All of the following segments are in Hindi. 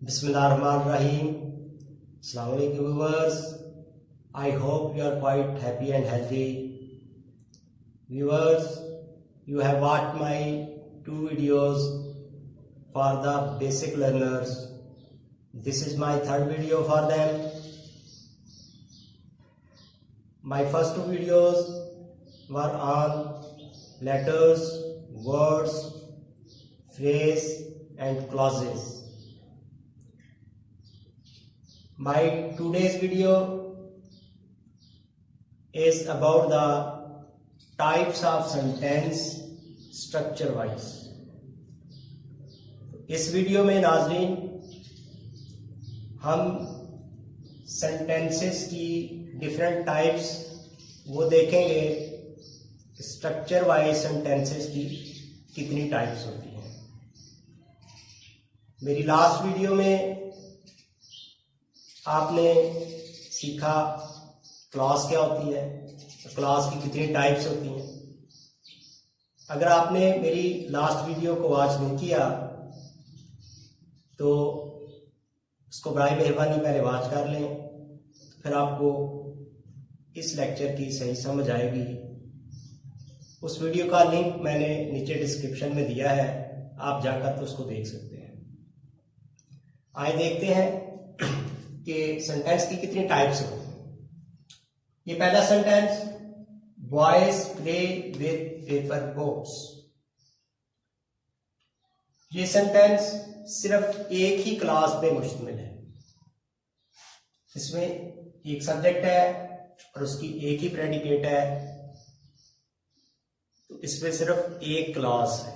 Bismillahirrahmanirrahim. Assalamu alaikum viewers. I hope you are quite happy and healthy. Viewers, you have watched my two videos for the basic learners. This is my third video for them. My first two videos were on letters, words, phrase and clauses. My today's video is about the types of sentence structure wise. इस वीडियो में नाज़रीन हम सेंटेंसेस की डिफरेंट टाइप्स वो देखेंगे, स्ट्रक्चर वाइज सेंटेंसेस की कितनी टाइप्स होती हैं। मेरी लास्ट वीडियो में आपने सीखा क्लास क्या होती है, क्लास की कितनी टाइप्स होती हैं। अगर आपने मेरी लास्ट वीडियो को वॉच नहीं किया तो उसको बराए मेहरबानी पहले वॉच कर लें, तो फिर आपको इस लेक्चर की सही समझ आएगी। उस वीडियो का लिंक मैंने नीचे डिस्क्रिप्शन में दिया है, आप जाकर तो उसको देख सकते हैं। आइए देखते हैं कि सेंटेंस की कितनी टाइप्स होती हैं। ये पहला sentence, boys play with paper boats. ये सेंटेंस सिर्फ एक ही क्लास पे मुश्तमिल है। इसमें एक सब्जेक्ट है और उसकी एक ही प्रेडिकेट है, तो इसमें सिर्फ एक क्लास है।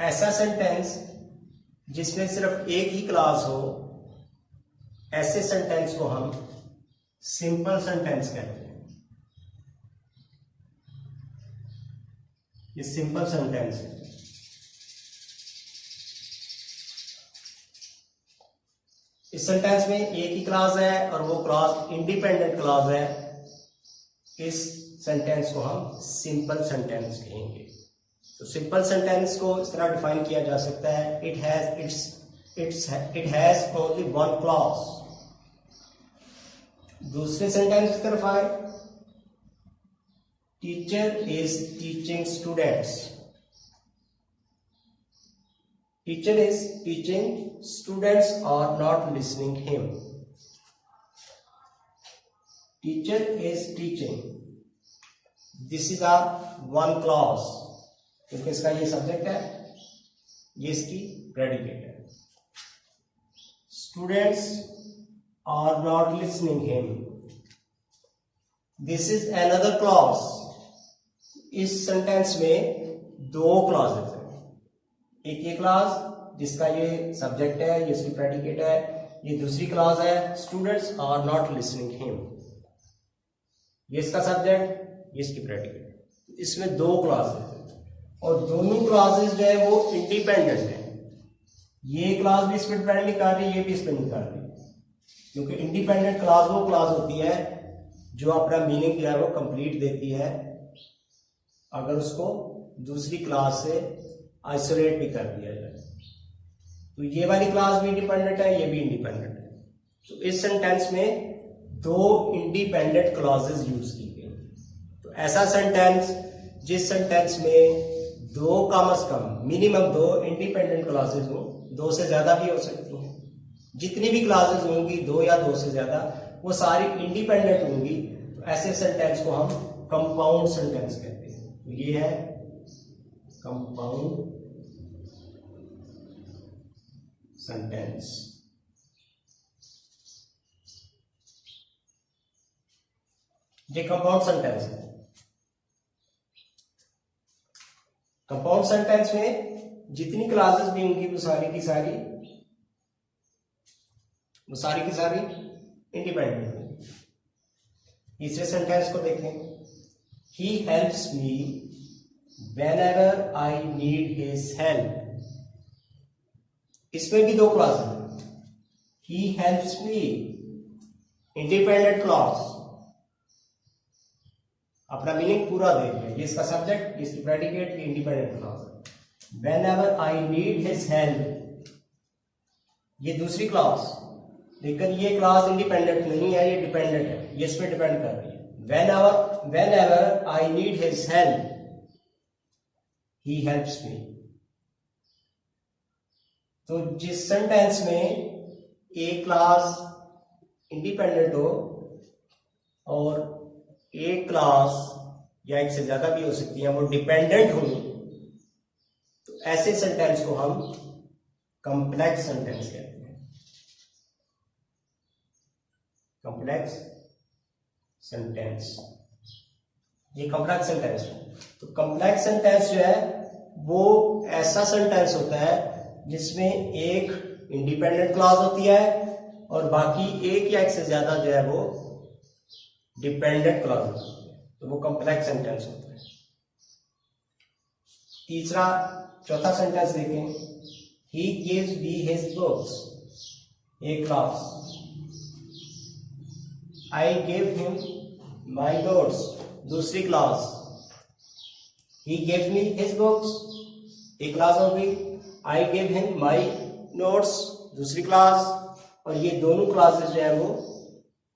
ऐसा सेंटेंस जिसमें सिर्फ एक ही क्लास हो, ऐसे सेंटेंस को हम सिंपल सेंटेंस कहते हैं। ये सिंपल सेंटेंस है। इस सेंटेंस में एक ही क्लास है और वो क्लास इंडिपेंडेंट क्लास है। इस सेंटेंस को हम सिंपल सेंटेंस कहेंगे। तो सिंपल सेंटेंस को इस तरह डिफाइन किया जा सकता है, it has only one clause. दूसरे सेंटेंस की तरफ आए, teacher is teaching students. Teacher is teaching students are not listening him. Teacher is teaching, this is our one clause, क्योंकि इसका ये सब्जेक्ट है, ये इसकी प्रेडिकेट है। Students are not listening him, this is another clause। इस सेंटेंस में दो क्लॉजेस हैं। एक ये क्लॉज जिसका ये सब्जेक्ट है, ये इसकी प्रेडिकेट है। ये दूसरी क्लॉज है, students are not listening him. ये इसका सब्जेक्ट, ये इसकी प्रेडिकेट। इसमें दो क्लॉजेस हैं और दोनों क्लॉजेस जो है वो इंडिपेंडेंट है। ये क्लॉज भी इसमें डिपेंड नहीं कर रही, ये भी इसमें नहीं कर रही, क्योंकि इंडिपेंडेंट क्लास वो क्लास होती है जो अपना मीनिंग जो है वो कंप्लीट देती है अगर उसको दूसरी क्लास से आइसोलेट भी कर दिया जाए। तो ये वाली क्लास भी इंडिपेंडेंट है, ये भी इंडिपेंडेंट है। तो इस सेंटेंस में दो इंडिपेंडेंट क्लॉजेस यूज की गई। तो ऐसा सेंटेंस जिस सेंटेंस में दो कम से कम मिनिमम दो इंडिपेंडेंट क्लॉजेस हो, दो से ज्यादा भी हो सकती हैं। जितनी भी क्लासेस होंगी, दो या दो से ज्यादा, वो सारी इंडिपेंडेंट होंगी। तो ऐसे सेंटेंस को हम कंपाउंड सेंटेंस कहते हैं। तो ये है कंपाउंड सेंटेंस। ये कंपाउंड सेंटेंस है। कंपाउंड सेंटेंस में जितनी क्लासेस भी होंगी वो सारी की सारी इंडिपेंडेंट होंगी। तीसरे सेंटेंस को देखें, he helps me when ever I need his help. इसमें भी दो क्लॉज हैं। He helps me, independent clause, अपना मीनिंग पूरा दे रही है। ये इसका सब्जेक्ट, इसकी प्रेडिकेट, ये इंडिपेंडेंट क्लॉज है। When ever I need his help, ये दूसरी क्लॉज, लेकिन ये क्लॉज इंडिपेंडेंट नहीं है, ये डिपेंडेंट है, ये इस पे डिपेंड कर रही है। whenever I need his help, he helps me। तो जिस सेंटेंस में एक क्लॉज इंडिपेंडेंट हो और एक क्लॉज या एक से ज्यादा भी हो सकती है वो डिपेंडेंट हो, तो ऐसे सेंटेंस को हम कॉम्प्लेक्स सेंटेंस कहते हैं। कॉम्प्लेक्स सेंटेंस, ये कॉम्प्लेक्स सेंटेंस है। तो कॉम्प्लेक्स सेंटेंस जो है वो ऐसा सेंटेंस होता है जिसमें एक इंडिपेंडेंट क्लॉज होती है और बाकी एक या एक से ज्यादा जो है वो डिपेंडेंट क्लॉज होती है, तो वो कॉम्प्लेक्स सेंटेंस होता है। चौथा सेंटेंस देखें, he gives me his books, एक clause. I gave him my notes, दूसरी clause. He gave me his books, एक क्लॉज हो गई। I gave him my notes, दूसरी क्लॉज। और ये दोनों क्लॉजेस जो है वो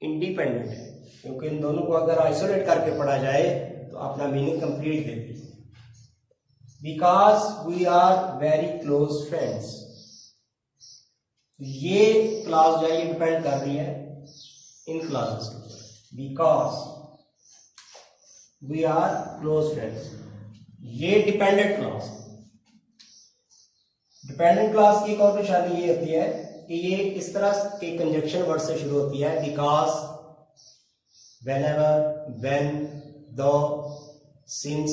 इंडिपेंडेंट है, क्योंकि इन दोनों को अगर आइसोलेट करके पढ़ा जाए तो अपना मीनिंग कंप्लीट देती है। Because we are very close friends, ये क्लॉज जो है ये डिपेंड कर रही है इन क्लासेस के ऊपर। Because we are close friends, ये डिपेंडेंट क्लॉज। डिपेंडेंट क्लॉज की एक और निशानी ये होती है कि ये इस तरह के कंजक्शन वर्ड से शुरू होती है, बिकॉज, व्हेनेवर, व्हेन, दो, सिंस,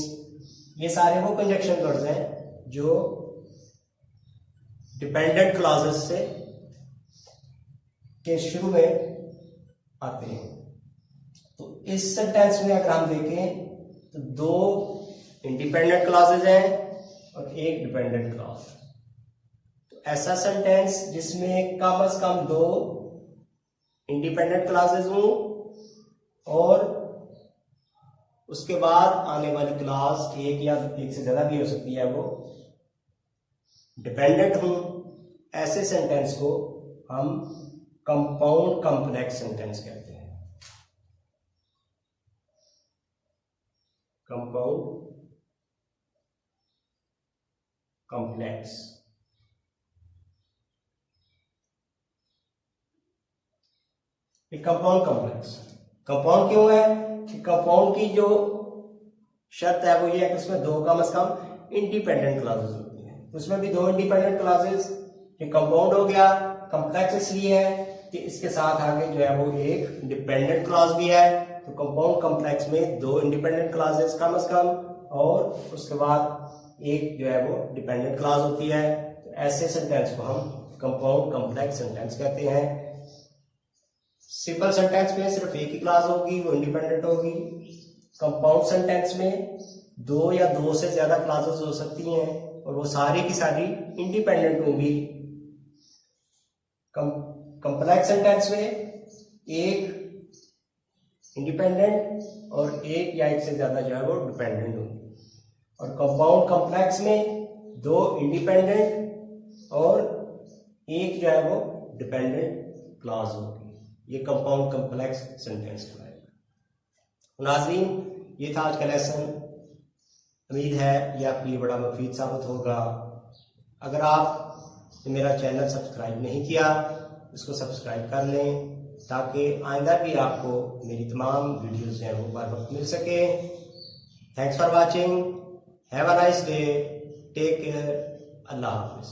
ये सारे वो कंजक्शन वर्ड्स हैं जो डिपेंडेंट क्लॉजेस से के शुरू में आते हैं। तो इस सेंटेंस में अगर हम देखें तो दो इंडिपेंडेंट क्लॉजेज हैं और एक डिपेंडेंट क्लॉज। तो ऐसा सेंटेंस जिसमें कम से कम दो इंडिपेंडेंट क्लॉजेज हों और उसके बाद आने वाली क्लॉज एक या एक से ज्यादा भी हो सकती है वो डिपेंडेंट हों, ऐसे सेंटेंस को हम कंपाउंड कॉम्प्लेक्स सेंटेंस कहते हैं। Compound complex. Compound complex compound क्यों है कि कंपाउंड की जो शर्त है वो ये है कि उसमें दो कम से कम इंडिपेंडेंट क्लॉजेज होती हैं। उसमें भी दो इंडिपेंडेंट क्लॉजेज, ये कंपाउंड हो गया। कॉम्प्लेक्स इसलिए है कि इसके साथ आगे जो है वो एक डिपेंडेंट क्लॉज भी है। तो कंपाउंड कॉम्प्लेक्स में दो इंडिपेंडेंट क्लॉजेस कम से कम और उसके बाद एक जो है वो डिपेंडेंट क्लॉज होती है। तो ऐसे सेंटेंस को हम कंपाउंड कॉम्प्लेक्स सेंटेंस कहते हैं। सिंपल सेंटेंस में सिर्फ एक ही क्लॉज होगी, वो इंडिपेंडेंट होगी। कंपाउंड सेंटेंस में दो या दो से ज्यादा क्लॉजेस हो सकती हैं और वो सारी की सारी इंडिपेंडेंट होंगी। कॉम्प्लेक्स सेंटेंस में एक इंडिपेंडेंट और एक या एक से ज्यादा जो है वो डिपेंडेंट होंगी। और कंपाउंड कॉम्प्लेक्स में दो इंडिपेंडेंट और एक जो है वो डिपेंडेंट क्लॉज होगी। ये कंपाउंड कॉम्प्लेक्स सेंटेंस कहलाएगा। नाज़रीन, ये था आज का लेसन। उम्मीद है ये आपके लिए बड़ा मुफीद साबित होगा। अगर आप मेरा चैनल सब्सक्राइब नहीं किया, इसको सब्सक्राइब कर लें ताकि आइंदा भी आपको मेरी तमाम वीडियोस जो हैं वो बर वक्त मिल सके। Thanks for watching, have a nice day, take care, अल्लाह हाफिज़।